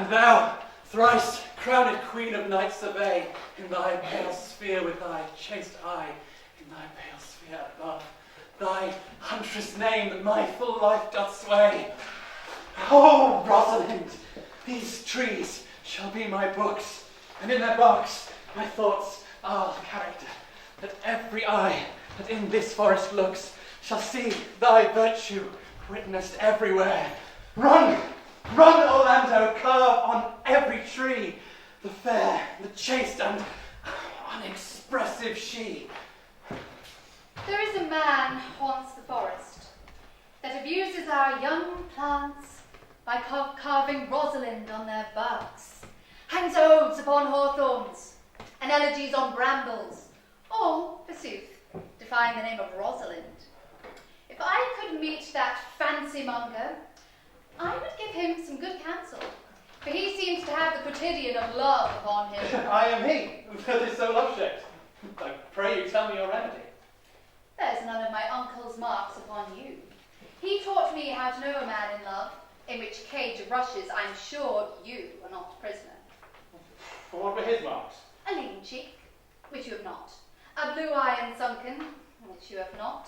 And thou, thrice crowned queen of night, survey in thy pale sphere with thy chaste eye, in thy pale sphere above, thy huntress name that my full life doth sway. Oh, Rosalind, these trees shall be my books, and in their barks my thoughts are character, that every eye that in this forest looks shall see thy virtue witnessed everywhere. Run, run, Orlando, carve on every tree the fair, the chaste and unexpressive she. There is a man haunts the forest that abuses our young plants by carving Rosalind on their barks, hangs odes upon hawthorns, and elegies on brambles, all, forsooth, defying the name of Rosalind. If I could meet that fancy monger, I would give him some good counsel, for he seems to have the quotidian of love upon him. I am he, that is so love-shaped. I pray you tell me your remedy. There's none of my uncle's marks upon you. He taught me how to know a man in love, in which cage of rushes I'm sure you are not prisoner. What were his marks? A lean cheek, which you have not. A blue eye and sunken, which you have not.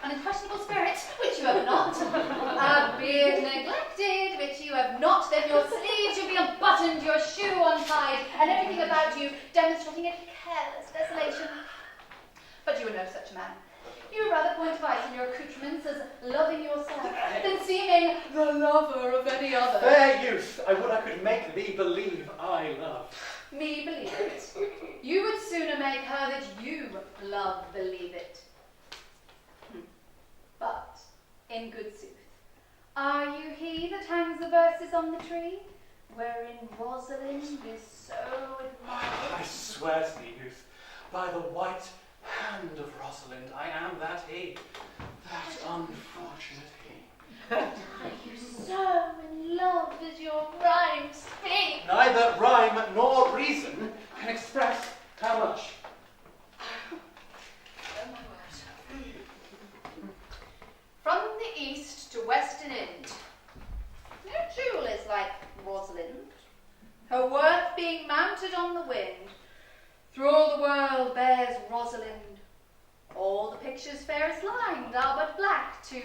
An unquestionable spirit, which you have not. A beard neglected, which you have not. Then your sleeves should be unbuttoned, your shoe untied, and everything about you demonstrating a careless desolation. But you are no such man. You would rather point vice in your accoutrements as loving yourself than seeming the lover of any other. Fair youth, I would I could make thee believe I love. Me believe it. You would sooner make her that you love believe it. But, in good sooth, are you he that hangs the verses on the tree, wherein Rosalind is so admired? I swear to thee, youth, by the white hand of Rosalind, I am that he, that unfortunate he. Are you so in love as your rhymes speak? Neither rhyme nor reason can express how much. Oh, my word. From the east to western end, no jewel is like Rosalind, her worth being mounted on the wind. Through all the world bears Rosalind. All the pictures fairest lined are but black to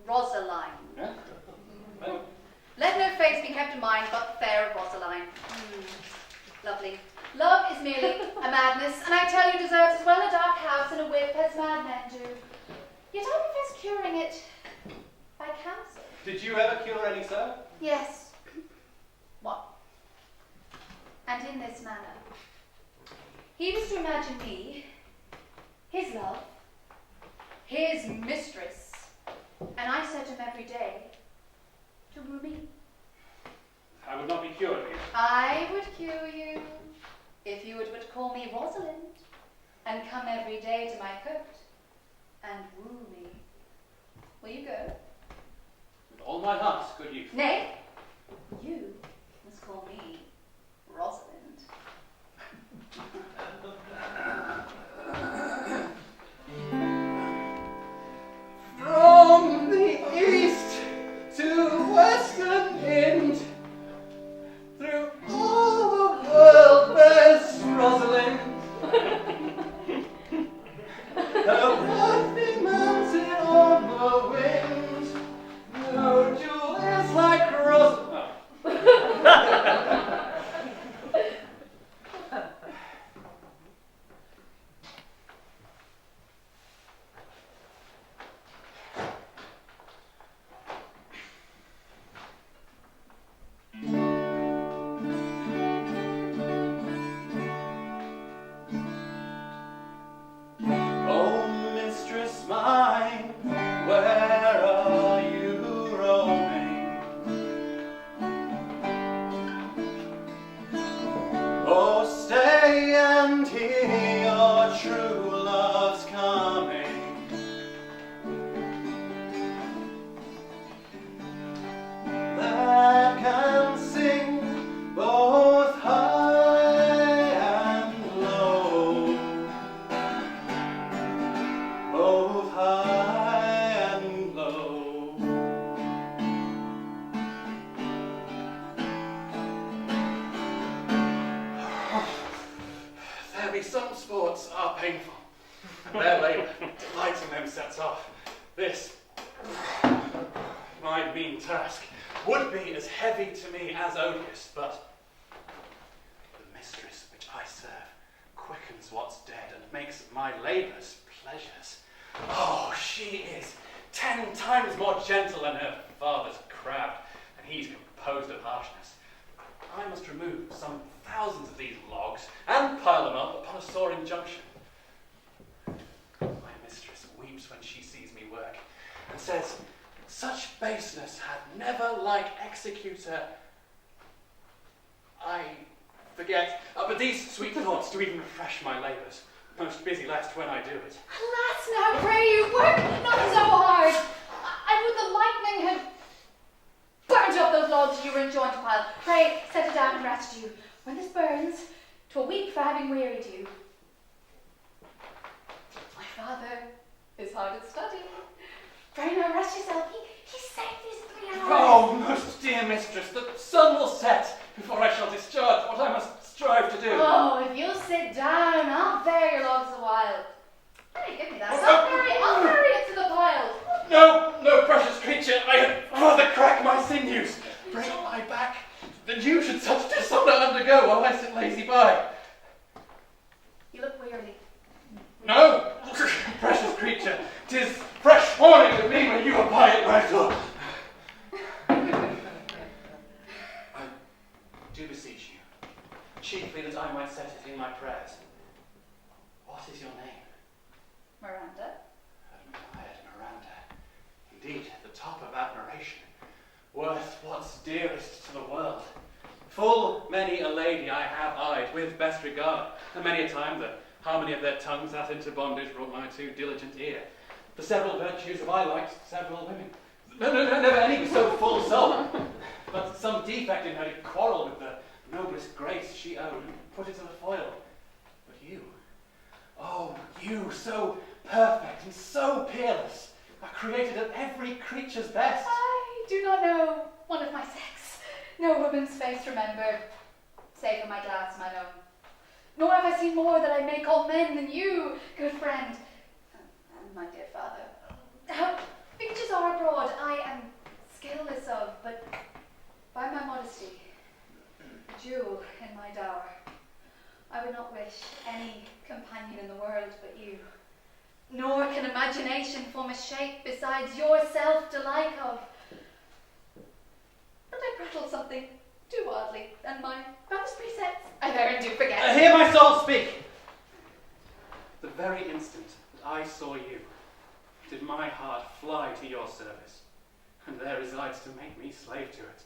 Rosaline. Let no face be kept in mind but fair Rosaline. Lovely. Love is merely a madness, and I tell you deserves as well a dark house and a whip as madmen do. Yet I profess curing it by counsel. Did you ever cure any, sir? Yes. What? And in this manner. He was to imagine me, his love, his mistress, and I said to him every day, to woo me. I would not be cured. I would cure you, if you would but call me Rosalind, and come every day to my court, and woo me. Will you go? With all my heart, good youth. Nay, you must call me Rosalind. From the east to western end, through all the world bears Rosalind. Her worth be mounted on the wind. No jewel is like Rosalind. then sets off. This, my mean task, would be as heavy to me as odious, but the mistress which I serve quickens what's dead and makes my labours pleasures. Oh, she is 10 times more gentle than her father's crabbed, and he's composed of harshness. I must remove some thousands of these logs and pile them up upon a soaring junction. My mistress weeps when she sees me work, and says, such baseness had never like executor. I forget, but these sweet thoughts do even refresh my labours. Most busy lest when I do it. Alas, now pray you, work not so hard. I would the lightning had burnt up those logs you were enjoined to pile. Pray, set it down and rest you. When this burns, 'twill weep for having wearied you. My father is hard at study. Pray now rest yourself. He saved these 3 hours. Oh, most dear mistress, the sun will set before I shall discharge what I must strive to do. Oh, if you'll sit down, I'll bear your logs a while. Hey, give me that. I'll carry it to the pile. No, precious creature, I had rather crack my sinews. Bring my back, than you should such dishonour undergo while I sit lazy by. You look weary. No, precious creature, 'tis fresh morning to me when you abide at my door. I do beseech you, chiefly that I might set it in my prayers. What is your name? Miranda. Admired Miranda. Indeed, the top of admiration, worth what's dearest to the world. Full many a lady I have eyed with best regard, and many a time the harmony of their tongues hath into bondage brought my too diligent ear. The several virtues have I liked several women. No, never any with so full soul. But some defect in her did quarrel with the noblest grace she owned, and put it to the foil. But you, oh, you, so perfect and so peerless, are created of every creature's best. I do not know one of my sex, no woman's face remembered, save for my glass, mine own. Nor have I seen more that I may call men than you, good friend, and my dear father. How features are abroad, I am skilless of, but by my modesty, a jewel in my dower, I would not wish any companion in the world but you. Nor can imagination form a shape besides yourself to like of. But I prattle something too wildly, and my grand's precepts I therein do forget. Hear my soul speak! The very instant that I saw you, did my heart fly to your service, and there resides to make me slave to it.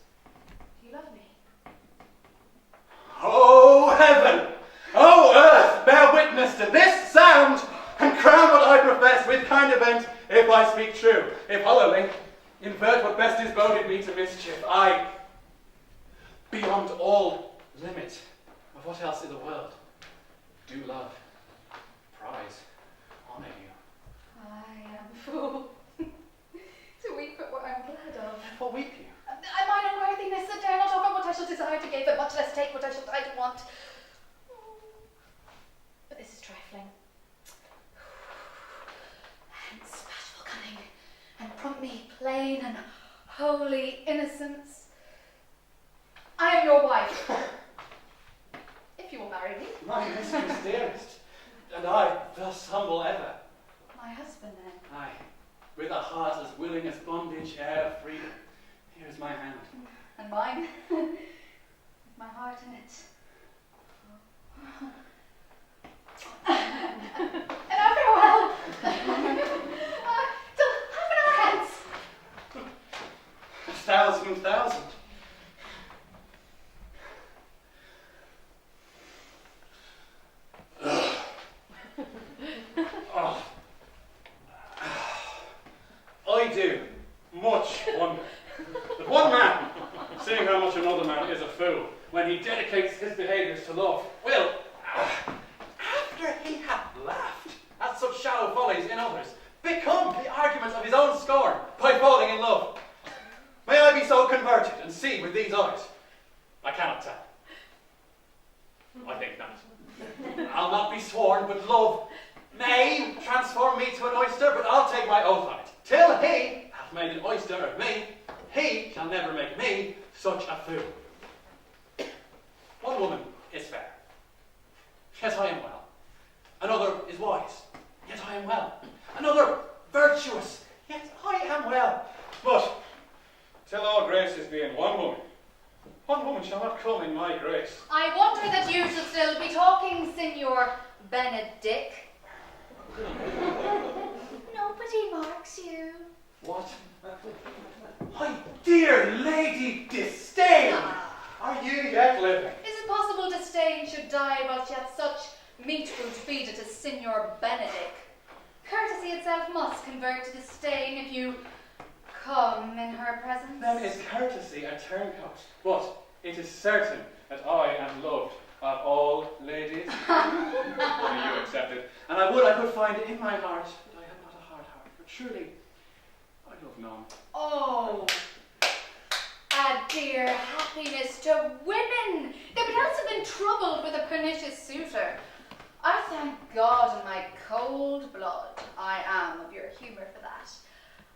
Do you love me? Oh, heaven! Oh, earth, bear witness to this sound, and crown what I profess with kind event, if I speak true. If hollowly, invert what best is boded me to mischief. I, beyond all limit of what else in the world, do love, prize, honour you. I am a fool to weep at what I'm glad of. What weep you? Am mine unworthiness that dare not offer what I shall desire to give, but much less take what I shall die to want. But this is trifling. Hence bashful cunning, and prompt me plain and holy innocence. I am your wife. If you will marry me. My mistress dearest, and I thus humble ever. My husband then. Aye, with a heart as willing as bondage, heir of freedom. Here is my hand. And mine, with my heart in it. And now farewell. Till half an hour hence. 1,000. Oh. I do much wonder that one man, seeing how much another man is a fool, when he dedicates his behaviours to love, will, after he hath laughed at such shallow follies in others, become the argument of his own scorn by falling in love. May I be so converted and see with these eyes? I cannot tell. I think not. I'll not be sworn, but love may transform me to an oyster, but I'll take such a fool. One woman is fair, yet I am well. Another is wise, yet I am well. Another virtuous, yet I am well. But till all graces be in one woman shall not come in my grace. I wonder that you should still be talking, Signor Benedict. Nobody marks you. What? My dear Lady Disdain! Are you yet living? Is it possible Disdain should die whilst yet such meat would feed it as Signor Benedict? Courtesy itself must convert to disdain if you come in her presence. Then is courtesy a turncoat? But it is certain that I am loved of all ladies. Only you excepted. And I could find it in my heart, but I have not a hard heart. For truly, I love none. Oh, a dear happiness to women! They would else have been troubled with a pernicious suitor. I thank God in my cold blood I am of your humour for that.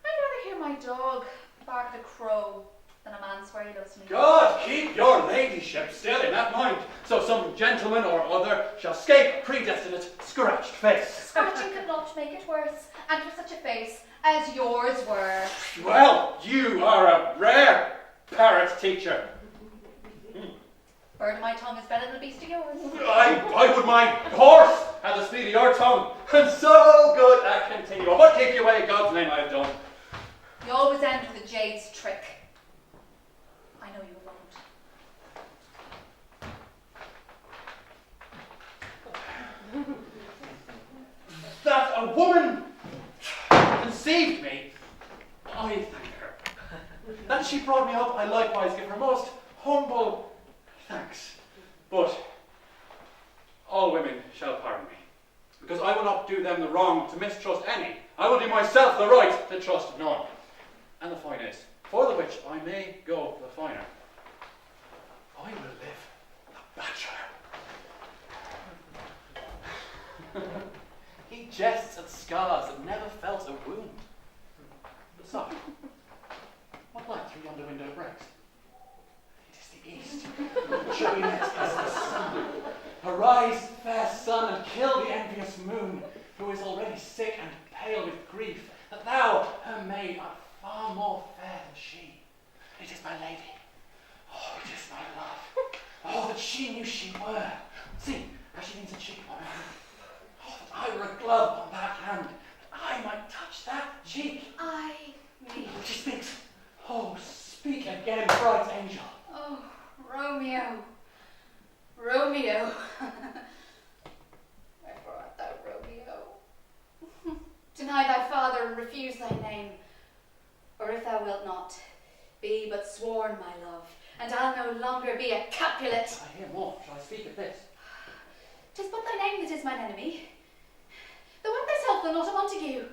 I'd rather hear my dog bark at a crow than a man swear he loves me. God keep your ladyship still in that mind, so some gentleman or other shall scape predestinate scratched face. Scratching could not make it worse, and for such a face as yours were. Well, you are a rare parrot teacher. Bird of my tongue is better than a beast of yours. I would my horse had the speed of your tongue, and so good a continual. What keep you away, in God's name I have done? You always end with a jade's trick. I know you won't. That a woman conceived me, I thank her. That she brought me up, I likewise give her most humble thanks. But all women shall pardon me, because I will not do them the wrong to mistrust any. I will do myself the right to trust none. And the fine is, for the which I may go the finer, I will live a bachelor. He jests at scars that never felt a wound. Besides, what light through yonder window breaks? It is the east. Cygnet is the sun. Arise, fair sun, and kill the envious moon, who is already sick and pale with grief, that thou, her maid, art far more fair than she. It is my lady. Oh, it is my love. Oh, that she knew she were. See, how she leans a cheek upon her hand. Oh, that I were a glove on that hand, that I might touch that cheek. Me. She speaks. Oh, speak again, bright angel. Oh, Romeo. Romeo. Wherefore art thou Romeo? Deny thy father and refuse thy name. Or if thou wilt not, be but sworn, my love, and I'll no longer be a Capulet. I hear more. Shall I speak of this? 'Tis but thy name that is mine enemy. Thou art thyself though not a Montague.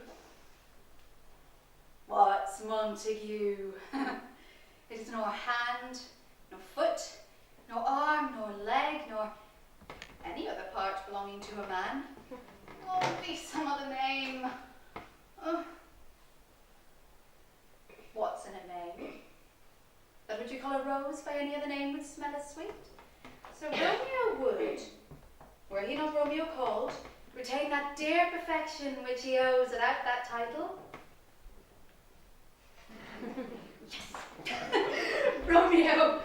What's Montague? It is nor hand, nor foot, nor arm, nor leg, nor any other part belonging to a man. Oh, be some other name. Oh. What's in a name? That which you call a rose by any other name would smell as sweet. So Romeo would, were he not Romeo called, retain that dear perfection which he owes without that title. Yes. Romeo,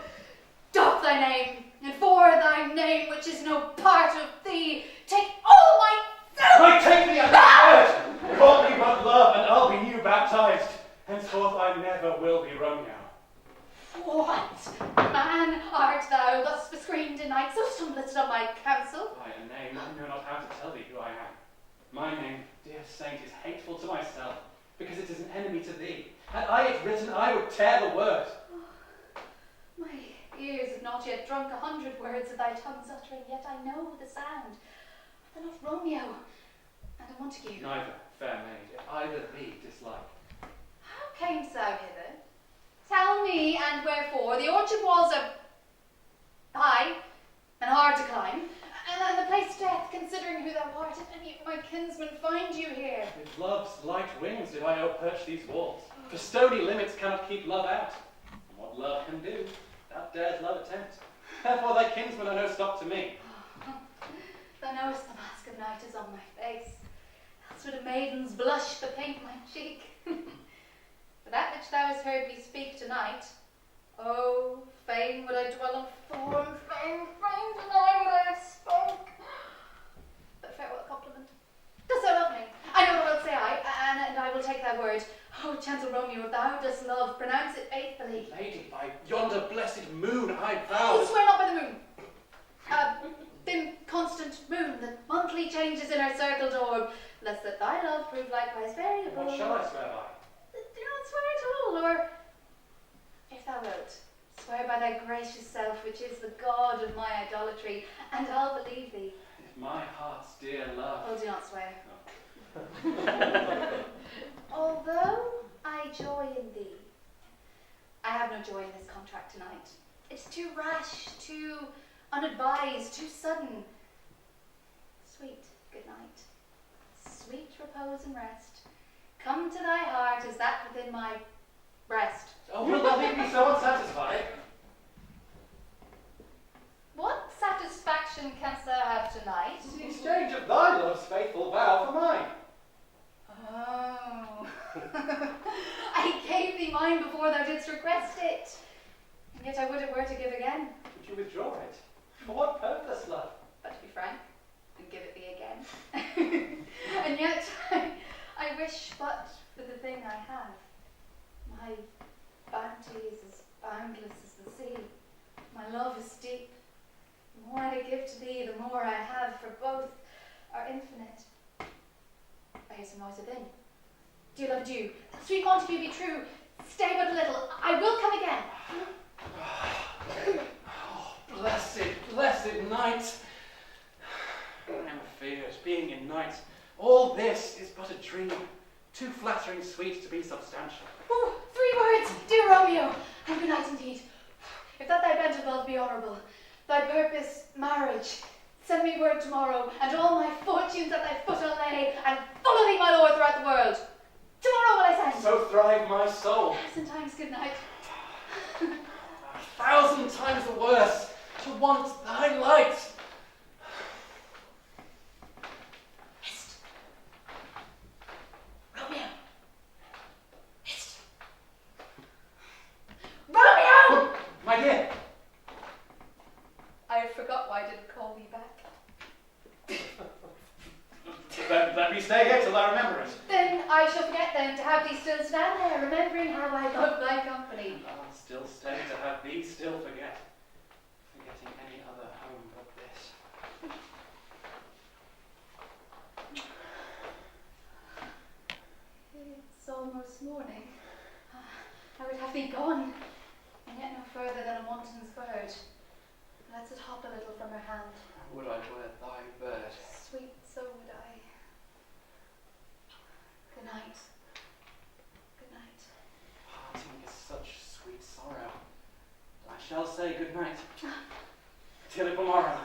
doff thy name, and for thy name, which is no part of thee, take all my self. I take thee at thy word. Call me but love, and I'll be new baptized. Henceforth I never will be Romeo. What man art thou, thus bescreened in night, so stumblest on my counsel? By a name I know not how to tell thee who I am. My name, dear saint, is hateful to myself, because it is an enemy to thee. Had I it written, I would tear the word. Oh, my ears have not yet drunk 100 words of thy tongue's uttering, yet I know the sound. Art thou not Romeo, and a Montague? Neither, fair maid, if either thee dislike. How camest thou hither? Tell me, and wherefore. The orchard walls are high and hard to climb, and the place death, considering who thou art, if any of my kinsmen find you here. With love's light wings did I outperch these walls, for stony limits cannot keep love out. And what love can do, dares love attempt. Therefore thy kinsmen are no stop to me. Thou knowest the mask of night is on my face, else would a maiden's blush bepaint my cheek. For that which thou hast heard me speak tonight, oh, fain would I dwell on form, fain deny what I have spoke. But farewell compliment. Dost thou love me? I know thou wilt say I, and I will take thy word. Oh, gentle Romeo, if thou dost love, pronounce it faithfully. Lady, by yonder blessed moon I vow. Oh, swear not by the moon. Dim constant moon that monthly changes in her circled orb, lest that thy love prove likewise variable. What shall I swear by? Do not swear at all, or, if thou wilt, swear by thy gracious self, which is the god of my idolatry, and I'll believe thee. If my heart's dear love. Oh, do not swear. Although I joy in thee, I have no joy in this contract tonight. It's too rash, too unadvised, too sudden. Sweet good night, sweet repose and rest. Come to thy heart as that within my breast. Oh, will thou be so unsatisfied? What satisfaction canst thou have tonight? The exchange of thy love's faithful vow for mine. Oh. I gave thee mine before thou didst request it, and yet I would it were to give again. Would you withdraw it? For what purpose, love? But to be frank, and give it thee again. And yet I wish but for the thing I have. My bounty is as boundless as the sea. My love is deep. The more I give to thee, the more I have, for both are infinite. I hear some noise within. Dear love, do. Sweet Montague, be true. Stay but a little. I will come again. Oh, blessed night. Never feared, being in night. All this is but a dream, too flattering sweet to be substantial. Oh, 3 words, dear Romeo, and good night indeed. If that thy bent of love be honourable, thy purpose marriage, send me word tomorrow, and all my fortunes at thy foot I'll lay, and follow thee, my lord, throughout the world. Tomorrow will I send. So thrive my soul. 1,000 times good night. 1,000 times the worse to want thy light. Hist. Romeo. Hist. Romeo! My dear. I forgot why I didn't call thee back. Let me stay here till I remember it. Then I shall forget then to have thee still stand there, remembering how I love thy company. And I'll still stay to have thee still forget, forgetting any other home but this. It's almost morning. I would have thee gone, and yet no further than a wanton's bird. Lets it hop a little from her hand. Would I were thy bird? Sweet, so would I. Good night. Good night. Parting is such sweet sorrow. I shall say good night. Till tomorrow.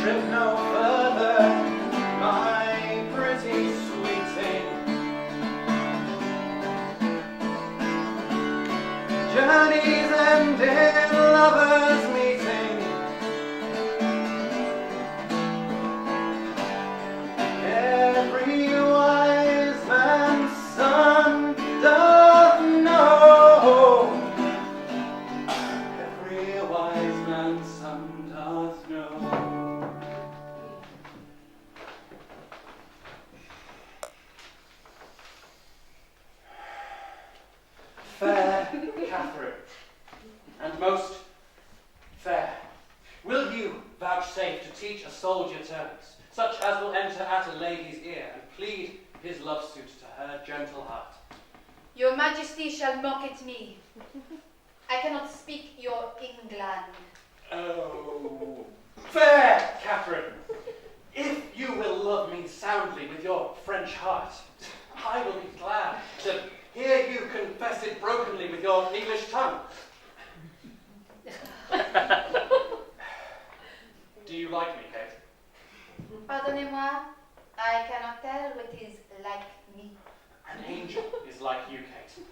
Trip no further, my pretty sweeting. Journeys end in lovers meeting. Every wise man's son doth know. Every wise man's son doth know. Fair Catherine, and most fair, will you vouchsafe to teach a soldier terms, such as will enter at a lady's ear and plead his love suit to her gentle heart? Your Majesty shall mock at me. I cannot speak your England. Oh, fair Catherine, if you will love me soundly with your French heart, I will be glad to hear you confess it brokenly with your English tongue. Do you like me, Kate? Pardonnez-moi, I cannot tell what is like me. An angel is like you, Kate.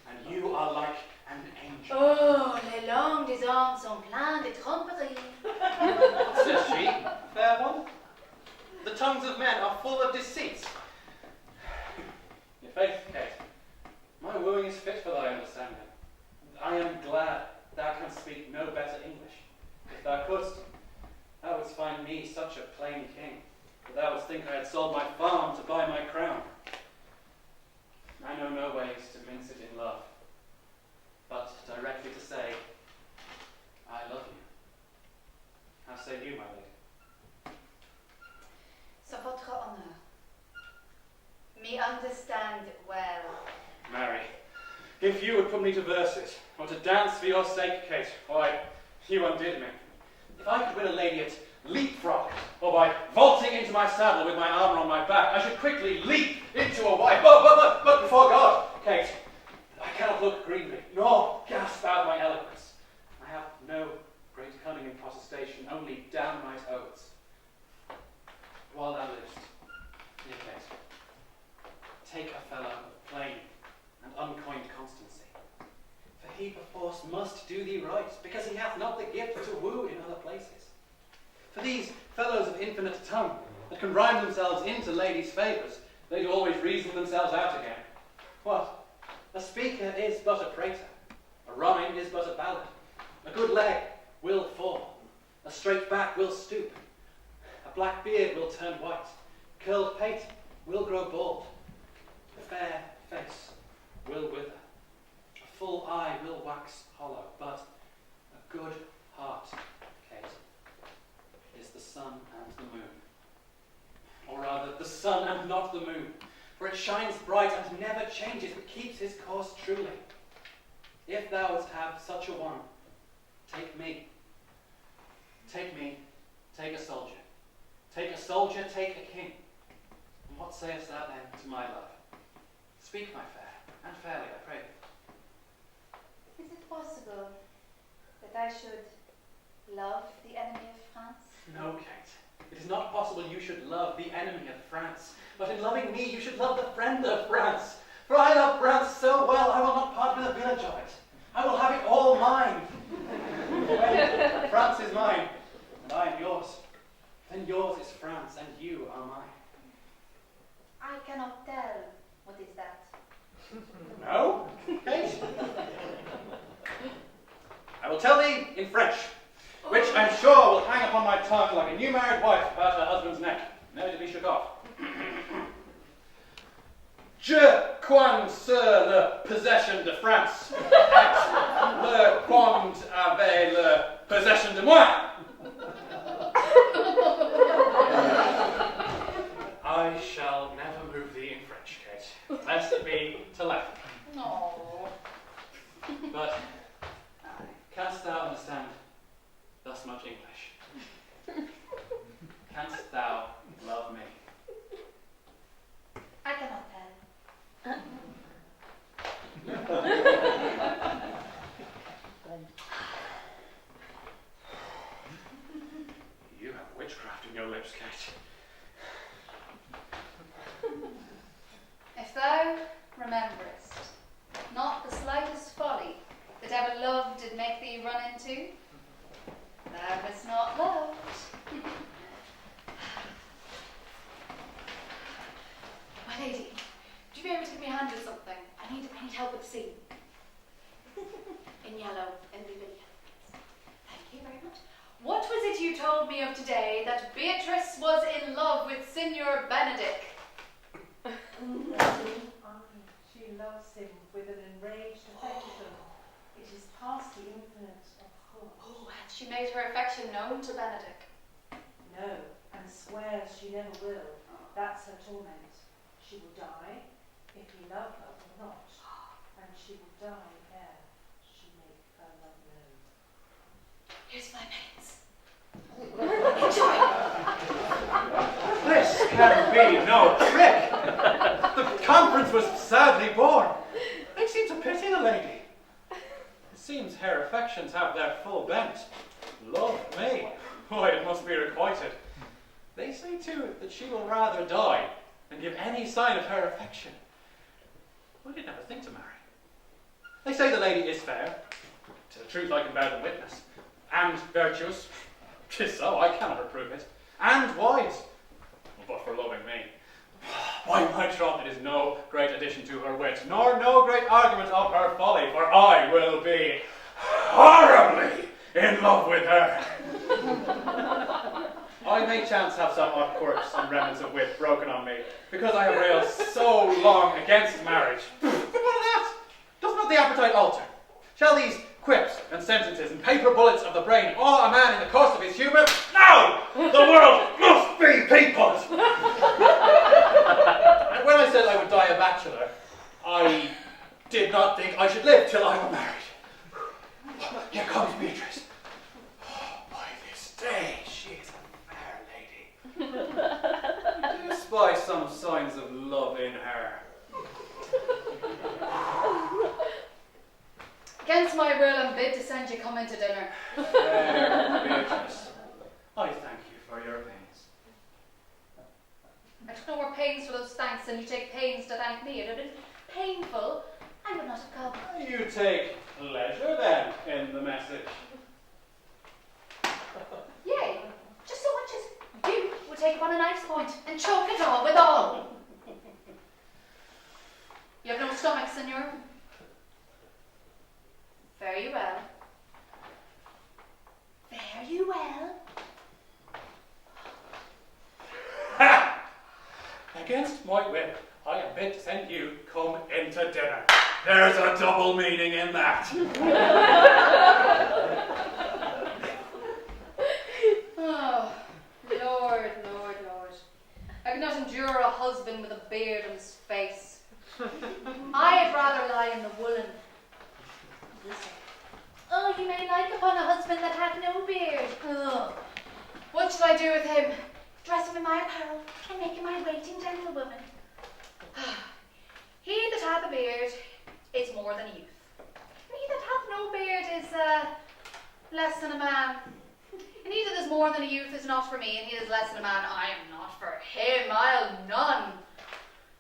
And you are like an angel. Oh, les langues des hommes sont pleines de tromperies. Says she, fair one. The tongues of men are full of deceit. Your faith, Kate, my wooing is fit for thy understanding. I am glad thou canst speak no better English. If thou couldst, thou wouldst find me such a plain king, that thou wouldst think I had sold my farm to buy my crown. I know no ways to mince it in love, but directly to say, I love you. How say you, my lady? So votre honneur. Me understand well. Marry, if you would put me to verses, or to dance for your sake, Kate, why, you undid me. If I could win a lady at leapfrog, or by vaulting into my saddle with my armour on my back, I should quickly leap into a wife. But before God, Kate, I cannot look greenly, nor gasp out my eloquence. I have no great cunning in protestation, only downright oaths. While thou livest, dear Kate, take a fellow of plain and uncoined constancy. For he perforce must do thee right, because he hath not the gift to woo in other places. For these fellows of infinite tongue, that can rhyme themselves into ladies' favours, they do always reason themselves out again. What? A speaker is but a prater. A rhyme is but a ballad. A good leg will fall. A straight back will stoop. A black beard will turn white. Curled pate will grow bald. A fair face will wither. A full eye will wax hollow. But a good heart, Kate, is the sun and the moon. Or rather, the sun and not the moon. For it shines bright and never changes, but keeps his course truly. If thou wouldst have such a one, take me. Take me, take a soldier. Take a soldier, take a king. And what sayest thou then to my love? Speak, my fair, and fairly, I pray thee. Is it possible that I should love the enemy of France? No, Kate. It is not possible you should love the enemy of France. But in loving me, you should love the friend of France. For I love France so well, I will not part with a village of it. I will have it all mine. When France is mine, and I am yours, then yours is France, and you are mine. I cannot tell. What is that? No, Kate? I will tell thee in French, which I'm sure will hang upon my tongue like a new married wife about her husband's neck, never to be shook off. Je quand sur la possession de France, le quand avait la possession de moi. I shall never move thee in French, Kate, lest it be to laugh. No. But canst thou understand thus much English? Canst thou love me? I cannot tell. You have witchcraft in your lips, Kate. If thou rememberest not the slightest folly that ever love did make thee run into, thou hast not loved. My lady, would you be able to give me a hand with something? I need help with the scene. In yellow, in vivid yellow. Thank you very much. What was it you told me of today that Beatrice was in love with Signor Benedict? She loves him with an enraged affection. It is past the infinite of hope. Oh, had she made her affection known to Benedict? No, and swears she never will. That's her torment. She will die if he love her or not, and she will die ere she make her love known. Here's my pains. Enjoy! This can be no trick. The conference was sadly born. It seems to pity the lady. It seems her affections have their full bent. Love me. Why, it must be requited. They say, too, that she will rather die than give any sign of her affection. I did never think to marry. They say the lady is fair. To the truth I can bear them witness. And virtuous. 'Tis so, I cannot reprove it. And wise. But for loving me. Why, my troth, it is no great addition to her wit, nor no great argument of her folly, for I will be horribly in love with her. I may chance have some odd quirks and remnants of wit broken on me, because I have railed so long against marriage. But what of that? Does not the appetite alter? Shall these quips and sentences and paper bullets of the brain awe a man in the course of his humour? No! The world must be peopled! And when I said I would die a bachelor, I did not think I should live till I were married. Here comes Beatrice. By this day, she is a fair lady. I do spy some signs of love in her. Against my will, I'm bid to send you come into dinner. Fair Beatrice, I thank you for your pains. I took no more pains for those thanks than you take pains to thank me. It would have been painful. I would not have come. You take pleasure, then, in the message. Yea, just so much as you would take upon a knife's point and choke it all with all. You have no stomach, senor? Fare you well. Fare you well. Ha! Against my will, I am bid to send you come into dinner. There's a double meaning in that. Oh, Lord, Lord, Lord. I could not endure a husband with a beard on his face. I had rather lie in the woolen. Listen. Oh, you may like upon a husband that hath no beard. Ugh. What shall I do with him? Dress him in my apparel and make him my waiting gentlewoman. He that hath a beard is more than a youth. And he that hath no beard is less than a man. And he that is more than a youth is not for me, and he that is less than a man, I am not for him. I'll none.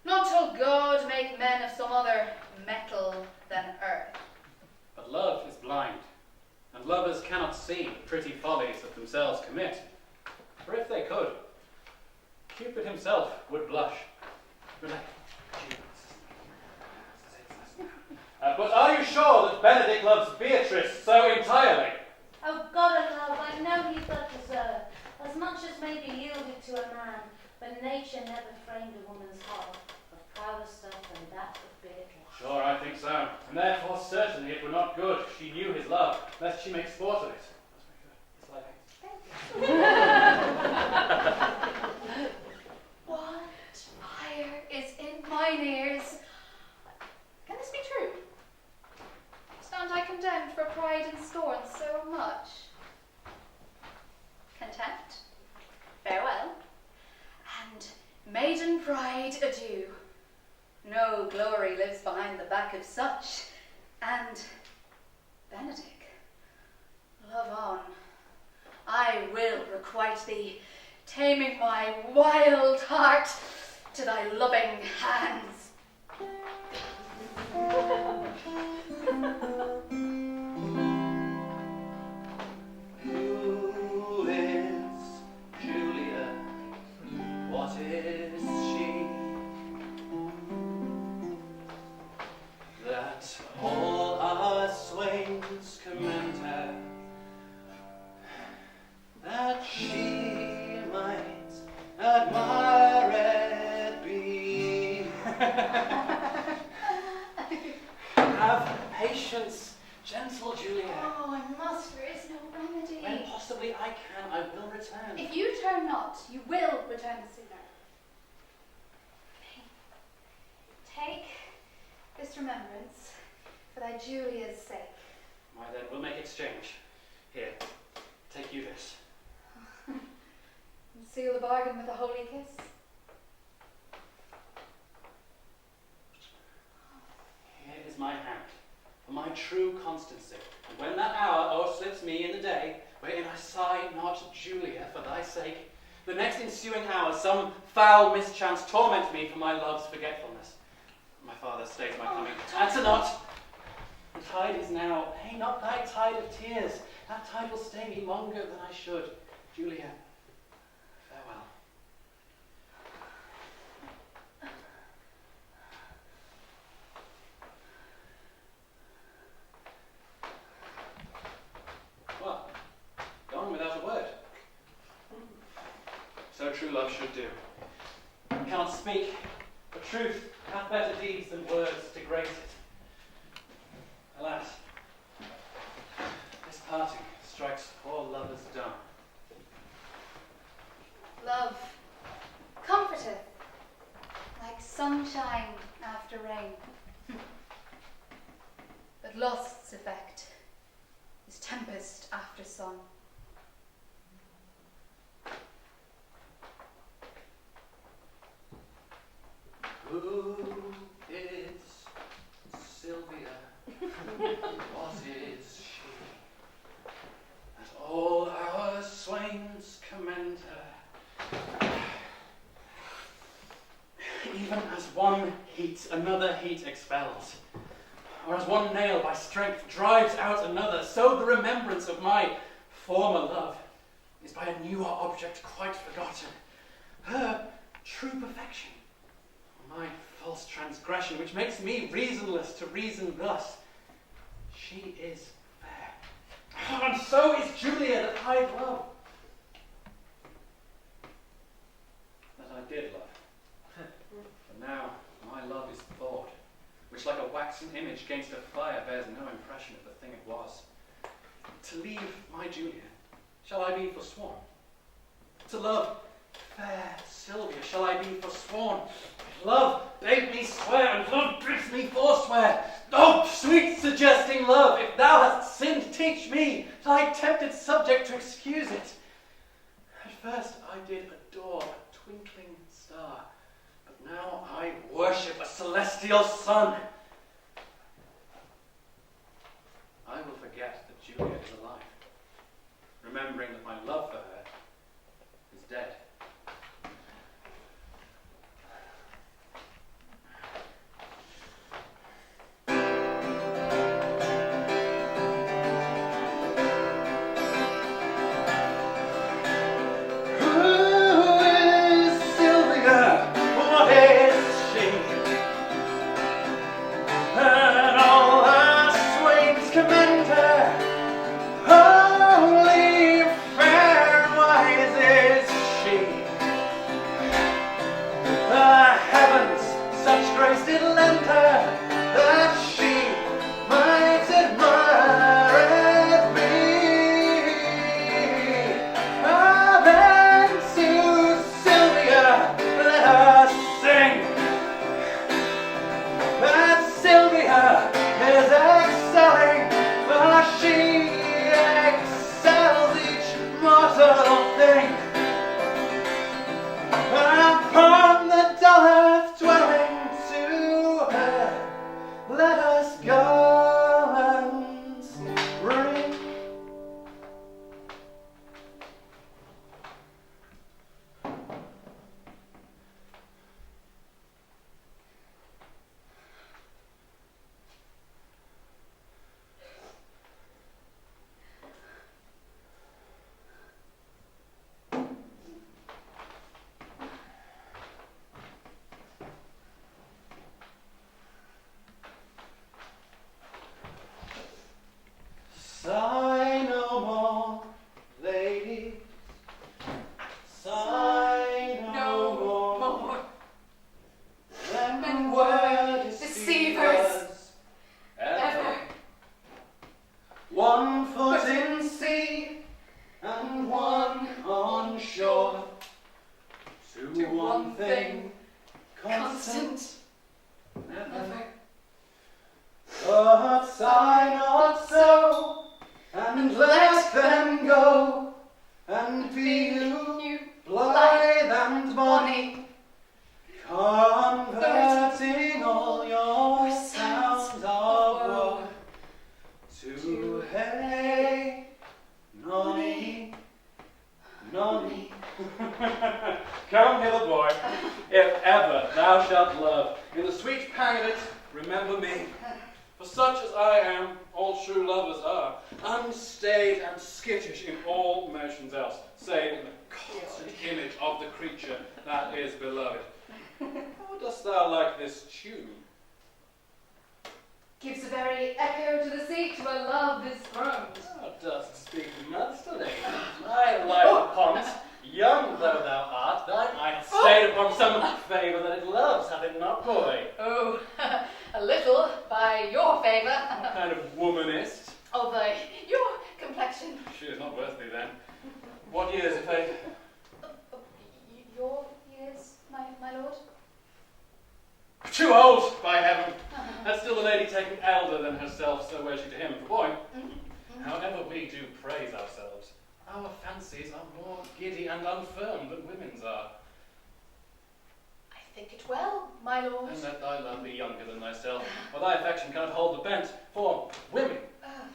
Not till God make men of some other metal than earth. But love is blind, and lovers cannot see the pretty follies that themselves commit. For if they could, Cupid himself would blush. But are you sure that Benedict loves Beatrice so entirely? Oh God of love, I know he doth deserve as much as may be yielded to a man, but nature never framed a woman's heart of prouder stuff than that of Beatrice. Sure, I think so. And therefore certainly it were not good she knew his love, lest she make sport of it. That's very good. It's like What fire is in mine ears? Can this be true? Stand I condemned for pride and scorn so much? Contempt, farewell, and maiden pride adieu. No glory lives behind the back of such, and Benedict, love on. I will requite thee, taming my wild heart to thy loving hands. Who is Julia? What is she? That all our swains commend her, that she might admired be. Have patience, gentle Julia. Oh, I must, there is no remedy. When possibly I can, I will return. If you turn not, you will return sooner. Take this remembrance for thy Julia's sake. Why then, we'll make exchange. Here, take you this. And seal the bargain with a holy kiss. Here is my hand. for my true constancy. And when that hour o'erslips me in the day, wherein I sigh not, Julia, for thy sake, the next ensuing hour some foul mischance torment me for my love's forgetfulness. My father stays my coming. Answer not. The tide is now. Pay not thy tide of tears. That tide will stay me longer than I should. Julia, farewell. What? Gone without a word? So true love should do. I cannot speak, but truth hath better deeds than words to grace it. Alas, this parting strikes poor lovers dumb. Love comforteth like sunshine after rain. But lust's effect is tempest after sun. Who is Sylvia? What is she? That all our swains commend her. Even as one heat another heat expels, or as one nail by strength drives out another, so the remembrance of my former love is by a newer object quite forgotten. Her true perfection, my false transgression, which makes me reasonless to reason thus. She is fair, and so is Julia that I love. That I did love. But now my love is thawed, which like a waxen image against a fire bears no impression of the thing it was. To leave my Julia, shall I be forsworn? To love fair Sylvia, shall I be forsworn? Love bade me swear, and love bids me forswear. Oh, sweet suggesting love, if thou hast sinned, teach me, thy tempted subject, to excuse it. At first I did adore a twinkling star, but now I worship a celestial sun. I will forget that Julia is alive, remembering that my love for her is dead. Sigh no more, lady. Sigh no more. Then were deceivers ever. One foot in sea and one on shore. To one thing constant, never. But sigh not so, and let them go, and be you blithe and bonny, converting all your sounds of woe hey, nonny, nonny. Come hither, boy, if ever thou shalt love. In the sweet pang of it, remember me. For such as I am, all true lovers are, unstaid and skittish in all motions else, save in the constant image of the creature that is beloved. How dost thou like this tune? Gives a very echo to the seat where love is throned. Thou dost speak masterly. My life upon young though thou art, thine eye hath stayed upon some favour that it loves, hath it not, boy? Oh, a little, by your favour. What kind of womanist? Of your complexion. She is not worth thee then. What years, if I... Your years, my lord? Too old, by heaven! That's still the lady taken elder than herself, so were she to him for boy. However we do praise ourselves, our fancies are more giddy and unfirm than women's are. I think it well, my lord. And let thy love be younger than thyself, for thy affection cannot hold the bent. For women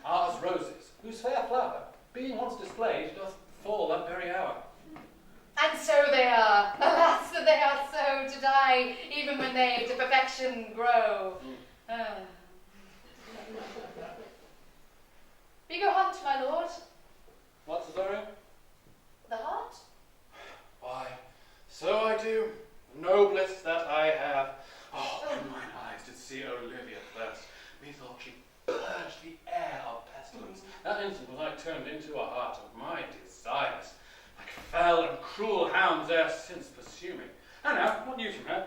are as roses, whose fair flower, being once displayed, doth fall that very hour. And so they are. Alas, that they are so to die, even when they to perfection grow. We go hunt, my lord. What, Cesario? The heart? Why, so I do. Noblest that I have. Oh, when mine eyes did see Olivia first, methought she purged the air of pestilence. That instant was I turned into a heart of my desires, like fell and cruel hounds ere since pursue me. And now, what news from her?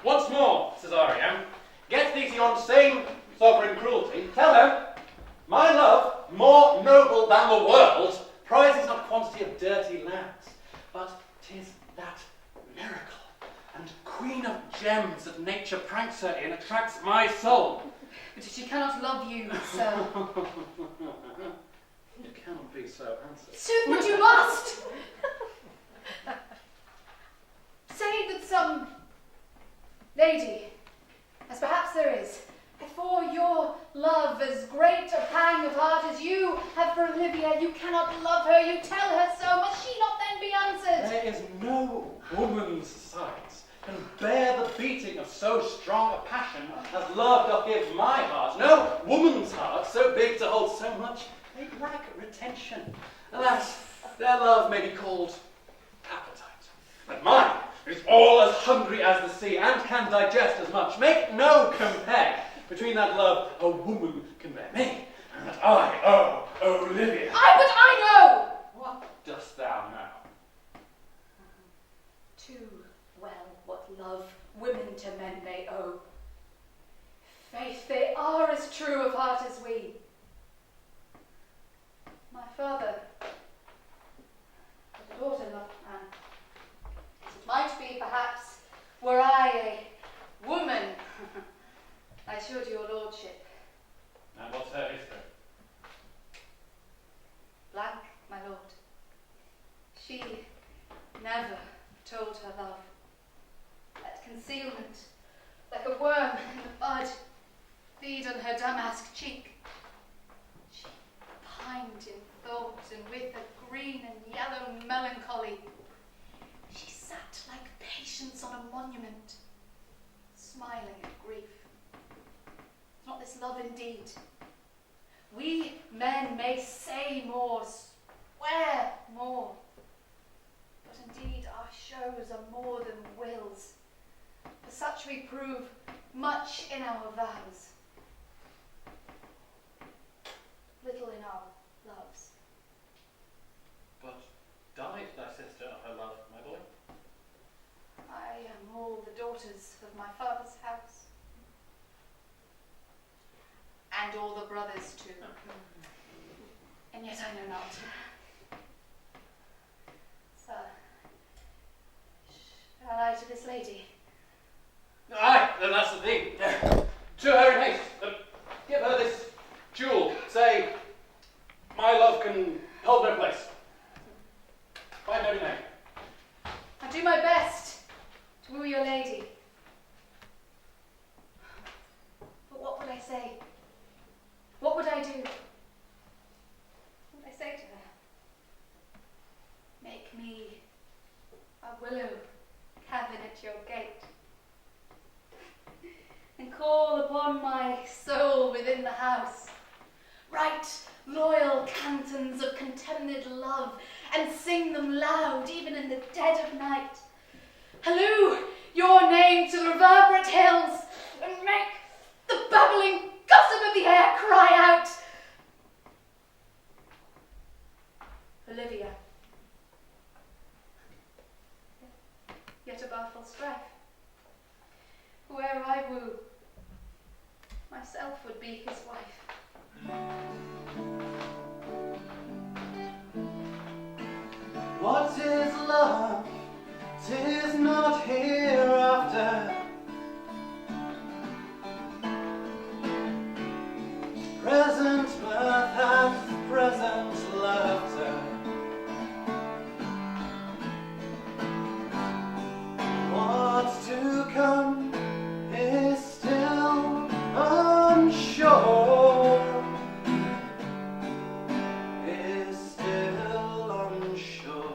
Once more, Cesario, get thee to yon same sovereign cruelty. Tell them, my love, more noble than the world, prizes not quantity of dirty lands, but 'tis that miracle and queen of gems that nature pranks her in attracts my soul. But she cannot love you, sir. You cannot be so answered. Sooth, but you must! Say that some lady, as perhaps there is, for your love as great a pang of heart as you have for Olivia, you cannot love her, you tell her so, must she not then be answered? There is no woman's sighs can bear the beating of so strong a passion as love doth give my heart. No woman's heart, so big to hold so much, they lack retention. Alas, their love may be called appetite, but mine is all as hungry as the sea, and can digest as much. Make no compare between that love a woman can bear me, and that I owe Olivia. But I know! What dost thou know? Too well what love women to men may owe. Faith, they are as true of heart as we. My father was a daughter-loved man. It might be, perhaps, were I a woman, I should your lordship. And what's her history? Blank, my lord. She never told her love. That concealment, like a worm in the bud, feed on her damask cheek. She pined in thought, and with a green and yellow melancholy, she sat like patience on a monument, smiling at grief. Is not this love indeed? We men may say more, swear more, but indeed our shows are more than wills. For such we prove much in our vows, little in our loves. But died thy sister of her love, my boy? I am all the daughters of my father's house. And all the brothers too. And yet I know not. Sir, shall I to this lady? Aye, then that's the thing. To her in haste. Give her this jewel. Say, my love can hold no place. make me a willow cabin at your gate, and call upon my soul within the house. Write loyal cantons of contemned love, and sing them loud even in the dead of night. Halloo your name to the reverberate hills, and make the babbling gossip of the air cry out. Olivia, yet a baffled strife. Where I woo, myself would be his wife. What is love? 'Tis not hereafter. Present mirth hath present laughter. What's to come is still unsure. Is still unsure.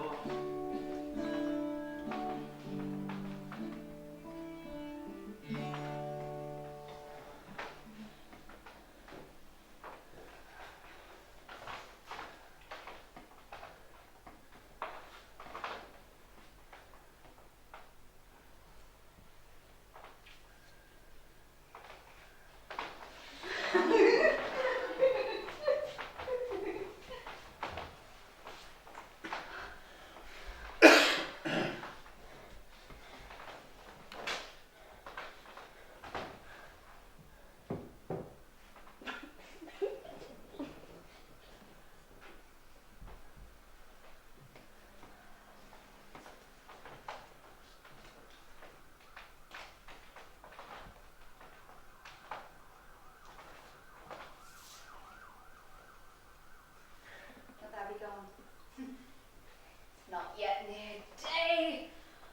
Not yet near day.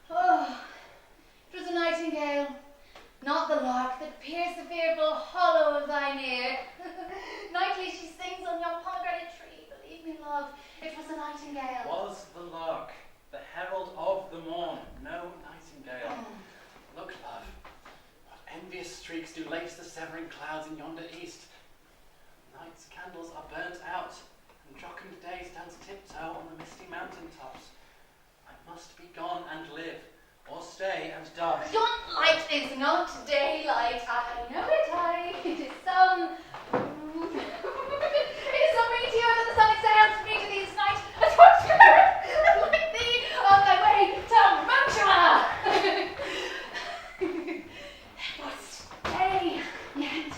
Oh, it was a nightingale, not the lark that pierced the fearful hollow of thine ear. Nightly she sings on yon pomegranate tree. Believe me, love, it was a nightingale. Was the lark, the herald of the morn, no nightingale? Look, love, what envious streaks do lace the severing clouds in yonder east. Night's candles are burnt out, and jocund day stands tiptoe on the misty mountain tops. I must be gone and live, or stay and die. Yon light is not daylight. I know it, it is some... it is some meteor that the sun exhales from me to these night, a torturer, like thee, on thy way to Mantua. But stay yet,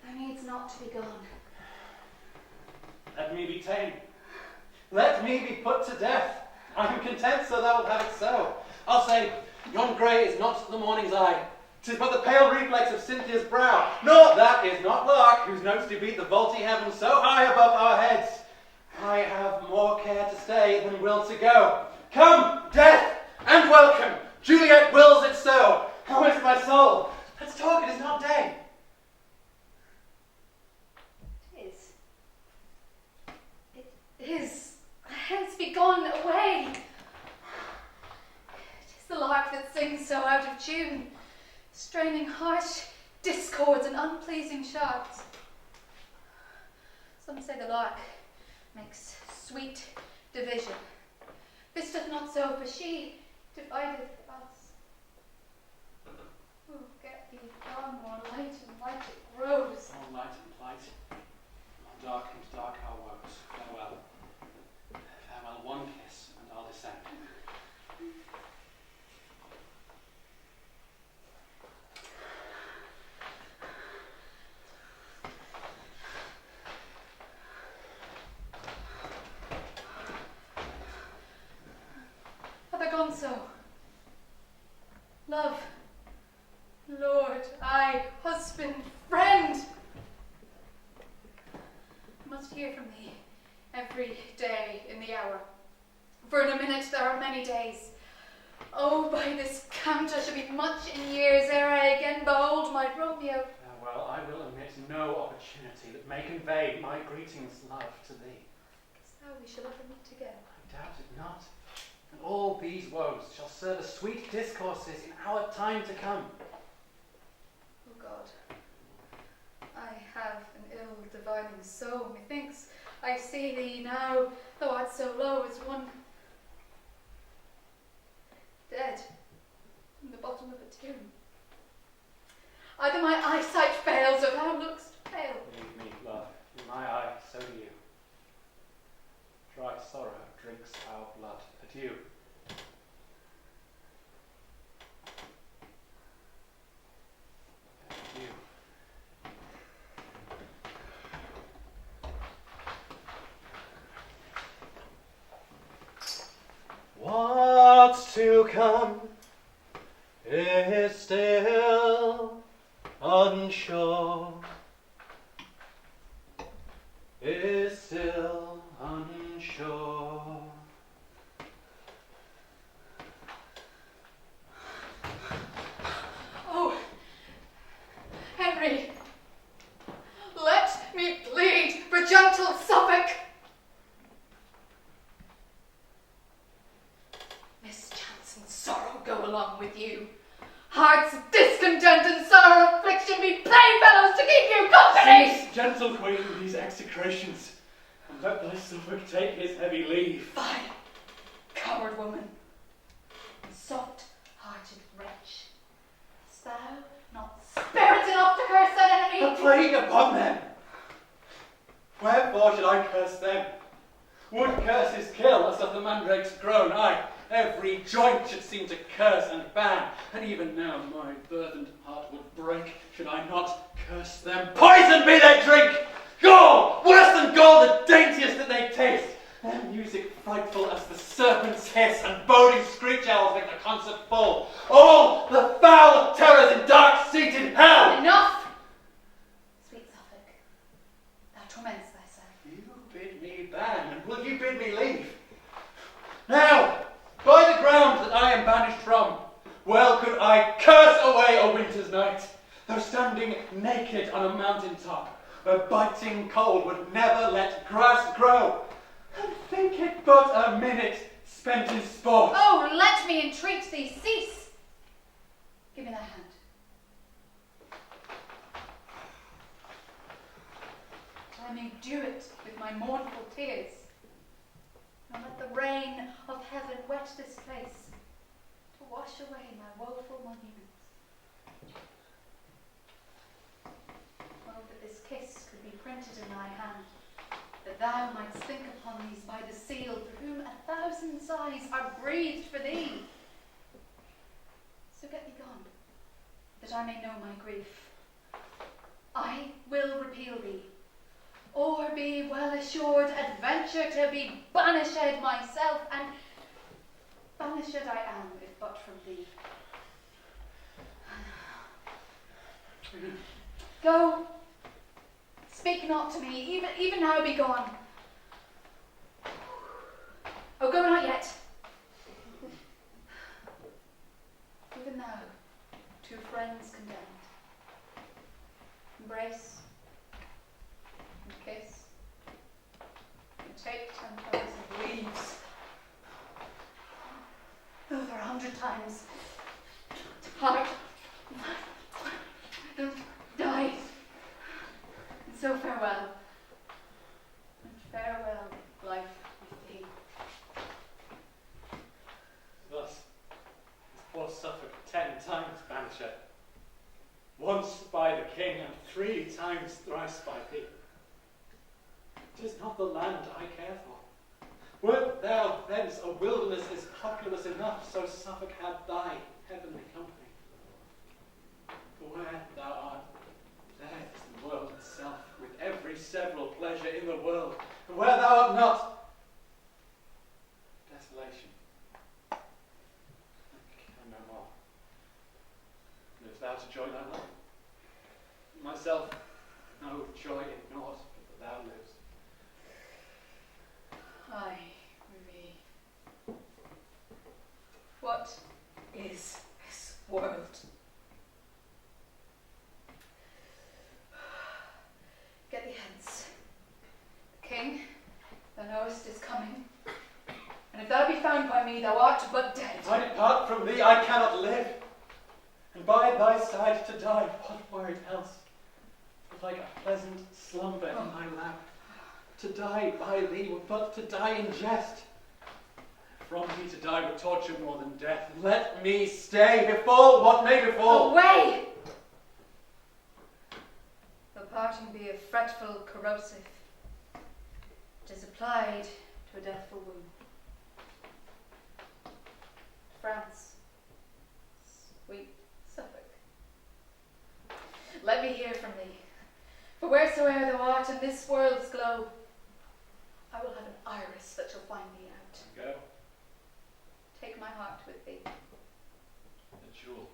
thou needs not to be gone. Let me be ta'en. Let me be put to death. I am content, so thou wilt have it so. I'll say, yon grey is not the morning's eye. 'Tis but the pale reflex of Cynthia's brow. Nor that is not lark, whose notes do beat the vaulty heaven so high above our heads. I have more care to stay than will to go. Come, death, and welcome. Juliet wills it so. How is my soul? Let's talk, it is not day. It is. Hence be gone away. It is the lark that sings so out of tune, straining harsh discords and unpleasing sharps. Some say the lark makes sweet division. This doth not so, for she divideth us. Oh, get thee gone, more light and light it grows. More light and light, more dark and dark our woes. Farewell. Farewell, one kiss, and I'll descend. Have I gone so? Love, Lord, I, husband, friend, must hear from thee every day in the hour. For in a minute there are many days. Oh, by this count I shall be much in years ere I again behold my Romeo. Farewell, I will omit no opportunity that may convey my greetings, love, to thee. Guess thou we shall ever meet again. I doubt it not. all these woes shall serve as sweet discourses in our time to come. O God, I have an ill divining soul. Methinks I see thee now, thou art so low as one dead in the bottom of a tomb. Either my eyesight fails, or thou look'st pale. Leave me, love, in my eye, so do you. Dry sorrow drinks our blood. Adieu. Adieu. What's to come is still unsure, is still unsure. Oh, Henry, let me plead for gentle Suffolk. Mischance and sorrow go along with you. Hearts of discontent and sorrow affliction be playfellows to keep you company. Cease, gentle queen, these execrations, and let thy Suffolk take his heavy leave. Fie, coward woman, and soft-hearted wretch, hast thou not spirit enough to curse thine A enemy? plague upon them! Wherefore should I curse them? Would curses kill, as doth the mandrake's groan? Aye, every joint should seem to curse and ban, and even now my burdened heart would break, should I not curse them. Poison be their drink! Gall, worse than gall, the daintiest that they taste. Their music frightful as the serpent's hiss, and boding screech owls make the concert full. All the foul terrors in dark-seated hell! Enough! Sweet Suffolk, thou torments thyself. You bid me ban, and will you bid me leave? Now, by the ground that I am banished from, well could I curse away a winter's night, though standing naked on a mountain top, where biting cold would never let grass grow, and think it but a minute spent in sport. Oh, let me entreat thee, cease! Give me thy hand. I may dew it with my mournful tears, and let the rain of heaven wet this place, to wash away my woeful monuments. Oh, that this kiss could be printed in thy hand, that thou mightst think upon these by the seal, for whom 1,000 sighs are breathed for thee. So get thee gone, that I may know my grief. I will repeal thee, or be well assured adventure to be banished myself, and banished I am, if but from thee. Go, speak not to me, even now be gone. Oh, go not yet. Even now, two friends condemned. Embrace, and kiss, and take 10,000 leaves. Over 100 times. Heart, die. And so farewell. And farewell, life with thee. Thus is poor Suffolk 10 times banished, once by the king, and 3 times thrice by thee. 'Tis not the land I care for. Wert thou thence a wilderness as populous enough, so Suffolk had thy heavenly company. For where thou art, there is the world itself, with every several pleasure in the world. And where thou art not, desolation. I can no more. Live thou to joy thy love. Myself, no joy in naught, but that thou livest. Ay, Marie. What is this world? Get thee hence. The king, thou knowest thou be found by me, thou art but dead. If I depart from thee, I cannot live. And by thy side to die, what were it else? But like a pleasant slumber in my lap. To die by thee were but to die in jest. From thee to die were torture more than death. Let me stay, befall what may befall. Away! Though parting be a fretful corrosive, it is applied to a deathful wound. France, sweet Suffolk, let me hear from thee, for wheresoe'er thou art in this world's globe, I will have an iris that shall find thee out. Go. Take my heart with thee. The jewel,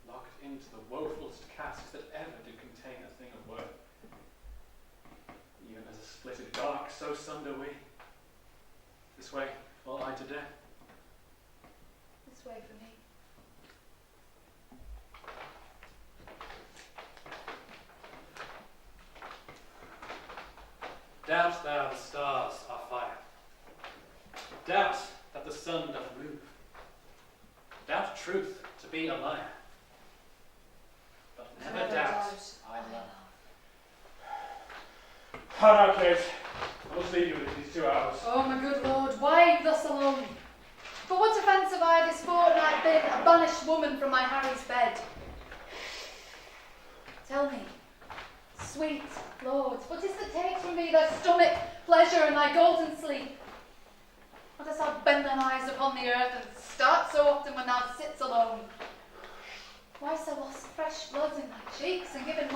locked into the woefulest casks that ever did contain a thing of worth. Even as a splitted bark, so sunder we. This way fall I to death. This way for me. Doubt thou the stars are fire. Doubt that the sun doth move. Doubt truth to be a liar. But never doubt I love. How now, Kate? I must leave you with these 2 hours. Oh, my good lord, why thus alone? For what offence have I this fortnight been a banished woman from my Harry's bed? Tell me, sweet lord, what is that takes from me thy stomach pleasure and thy golden sleep? Why dost thou bend thine eyes upon the earth and start so often when thou sits alone? Why so lost fresh bloods in thy cheeks and given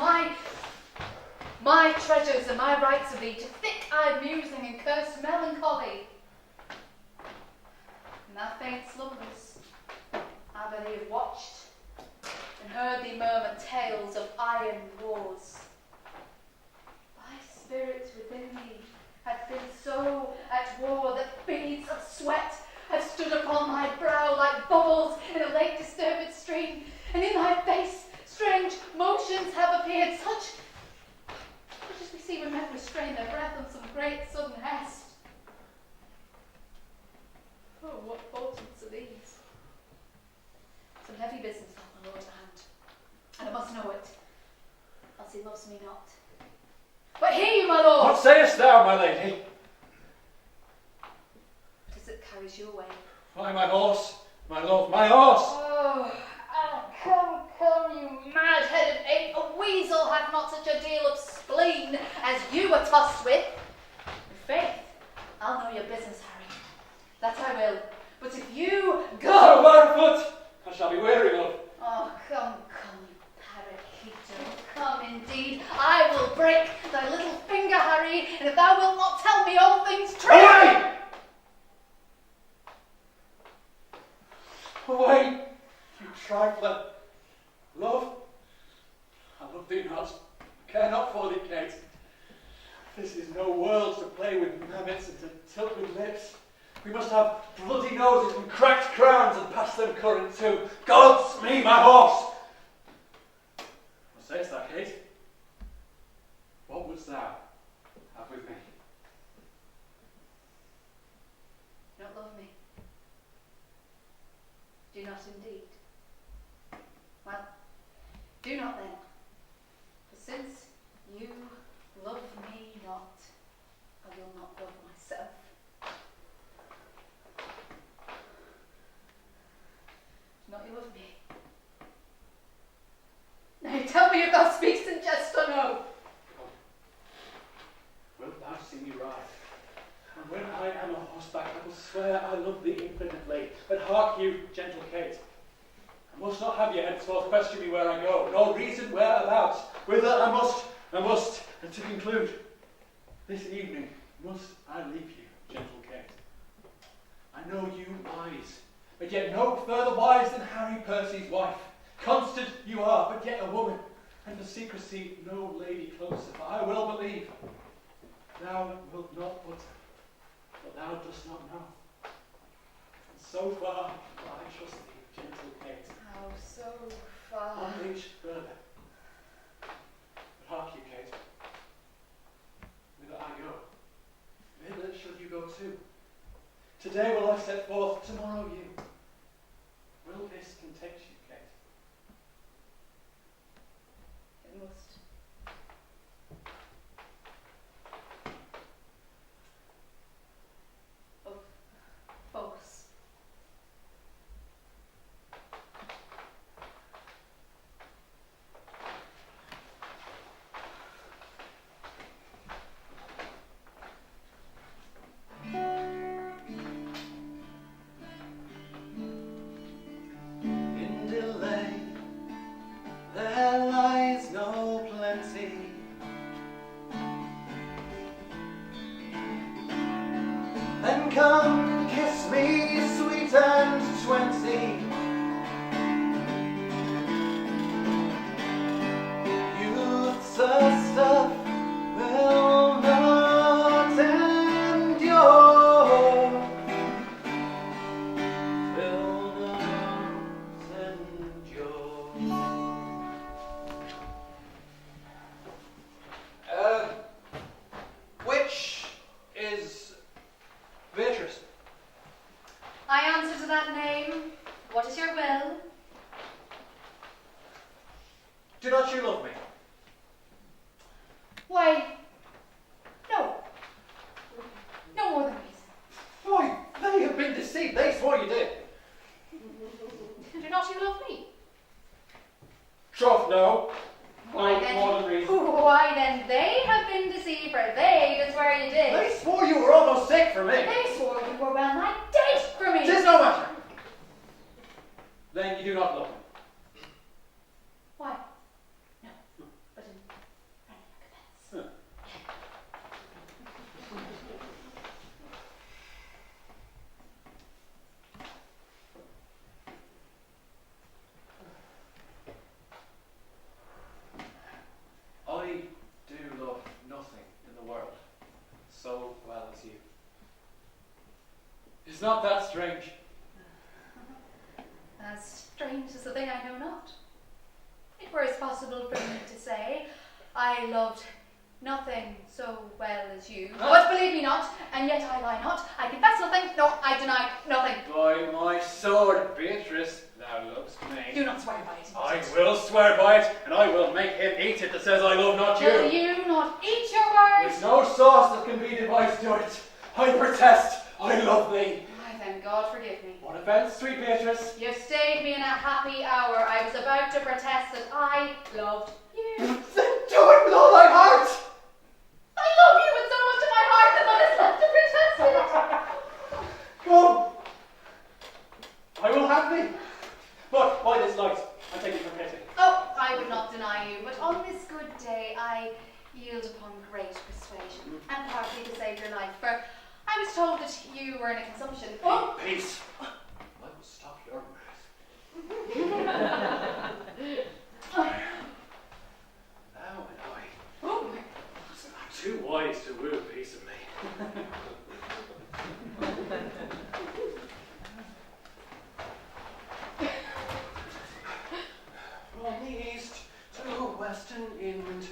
my treasures and my rights of thee to thick-eyed musing and cursed melancholy? In thy faint slumbers, I by thee have watched and heard thee murmur tales of iron wars. Thy spirit within thee hath been so at war that beads of sweat have stood upon thy brow like bubbles in a lake-disturbed stream, and in thy face strange motions have appeared, such as we see when men restrain their breath on some great sudden hest. Oh, what portents are these? Some heavy business hath my lord at hand, and I must know it, else he loves me not. But hear you, my lord! What sayest thou, my lady? What is it carries you away? Why, my horse, my love, my horse! Oh, come, you mad-headed ape! A weasel hath not such a deal of spleen as you are tossed with. In faith, I'll know your business, Harry. That I will. But if you go... So barefoot, I shall be weary of. Oh, come, parakeeto, come indeed. I will break thy little finger, Harry, and if thou wilt not tell me all things true... Away! Away, you trifler. Love, I love thee not, care not for thee, Kate. This is no world to play with mammoths and to tilt with lips. We must have bloody noses and cracked crowns and pass them current too. God's me, my horse! What sayest thou, Kate? What wouldst thou have with me? You don't love me. Do not indeed. Well, do not then. For since you love me not, I will not love myself. Do not you love me? Now tell me if thou speakst in jest or no. Wilt thou see me ride? And when I am a horseback, I will swear I love thee infinitely. But hark you, gentle Kate, I must not have you henceforth question me where I go, nor reason whereabouts. Whither I must, and to conclude, this evening must I leave you, gentle Kate. I know you wise, but yet no further wise than Harry Percy's wife. Constant you are, but yet a woman, and for secrecy no lady closer. For I will believe, thou wilt not utter what thou dost not know. And so far will I trust thee, gentle Kate. How so far? Not reach further. But hark you, Kate. Whither I go, whither shall you go too? Today will I set forth, tomorrow you. Will this content you, Kate? It must. Of course. In delay, there lies no plenty. Then come, kiss me, sweet and 20. Youth's stuff will not endure. Will not endure. Which is Beatrice? I answer to that name. What is your will? Do not you love me? Why, no. No more than reason. Why, they have been deceived. They swore you did. Do not you love me? Troth, no. Why No then? more than reason. Why then? They have been deceived, for they did swear you did. They swore you were almost sick for me. They swore you were well nigh dead for me. Tis no matter. Then you do not love me. Why? No. But in friendly recompense. I do love nothing in the world so well as you. Is not that strange? As strange as the thing I know not. It were as possible for me to say, I loved nothing so well as you. But believe me not, and yet I lie not. I confess nothing, no, I deny nothing. By my sword, Beatrice, thou lovest me. Do not swear by it. I will swear by it, and I will make him eat it that says I love not you. Will you not eat your words? There's no sauce that can be devised to it. I protest, I love thee. Why then, God forgive me. What offence, sweet Beatrice? You stayed me in a happy hour. I was about to protest that I loved you. Then do it with all thy heart. I love you with so much of my heart that none is left to protest it. Come. I will have thee. But by this light, I take it for pity. Oh, I would not deny you, but on this good day I yield upon great persuasion, and partly to save your life, for I was told that you were in a consumption. Oh! Peace. I will stop your mirth. Thou and I Oh! are too wise to woo peaceably. From the east to western inland,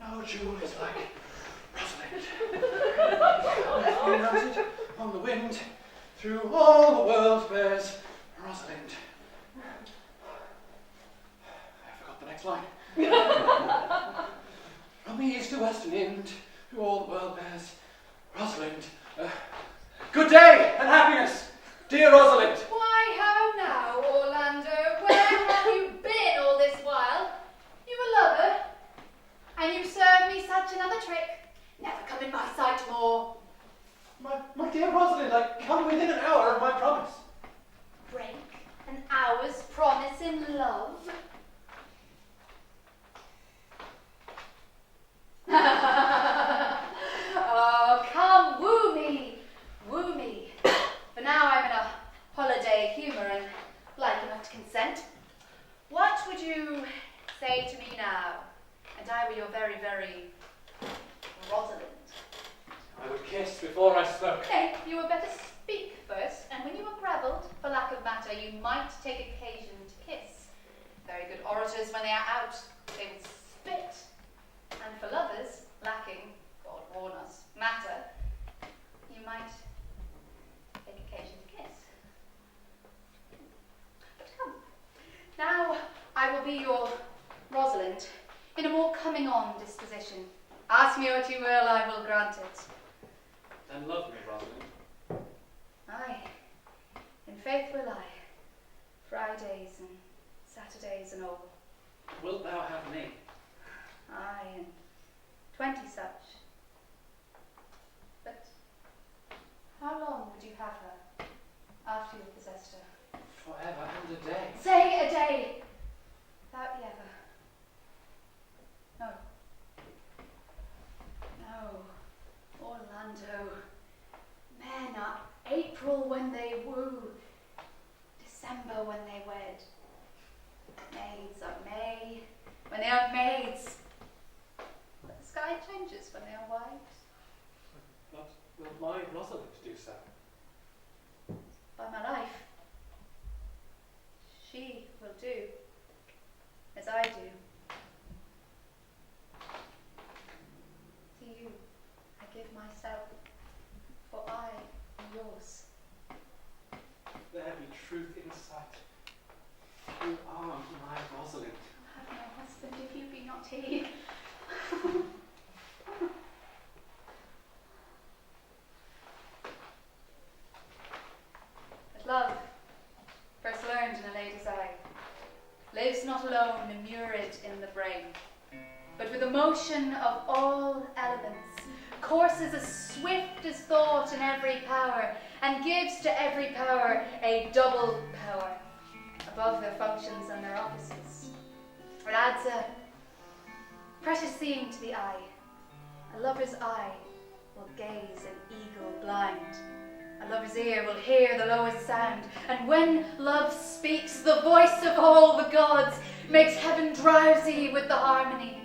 no jewel is like Rosalind. Mounted on the wind, through all the world bears Rosalind. I forgot the next line. From the east to western end, through all the world bears Rosalind. Good day and happiness, dear Rosalind. Why, how now, Orlando? Where have you been all this while? You a lover? And you serve me such another trick? Never come in my sight more. My dear Rosalind, I come within an hour of my promise. Break an hour's promise in love? Oh, come, woo me, woo me. For now I'm in a holiday humour and like enough to consent. What would you say to me now? And I were your very, very Rosalind. I would kiss before I spoke. Nay, you had better speak first, and when you were gravelled, for lack of matter, you might take occasion to kiss. Very good orators, when they are out, they would spit. And for lovers, lacking, God warn us, matter, you might take occasion will be your Rosalind, in a more coming-on disposition. Ask me what you will, I will grant it. Then love me, Rosalind. Aye, in faith will I, Fridays and Saturdays and all. Wilt thou have me? Aye, and 20 such. But how long would you have her after you have possessed her? Forever and a day. Say a day, without the ever. No. No, Orlando. Men are April when they woo, December when they wed. Maids are May when they are maids. But the sky changes when they are wives. But will my Rosalind do so? By my life, she will do as I do. To you, I give myself, for I am yours. There be truth in sight. You are my Rosalind. I have no husband if you be not he. But love, first learned in a lady's eye, lives not alone immured in the brain, but with the motion of all elements, courses as swift as thought in every power, and gives to every power a double power, above their functions and their offices. It adds a precious theme to the eye. A lover's eye will gaze an eagle blind. A lover's ear will hear the lowest sound, and when love speaks, the voice of all the gods makes heaven drowsy with the harmony.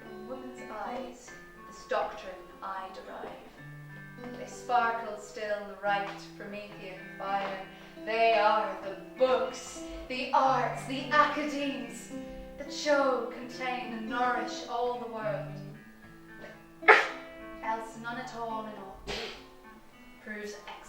From woman's eyes, this doctrine I derive. They sparkle still the right Promethean fire. They are the books, the arts, the academes that show, contain, and nourish all the world. Else none at all in all proves excellent.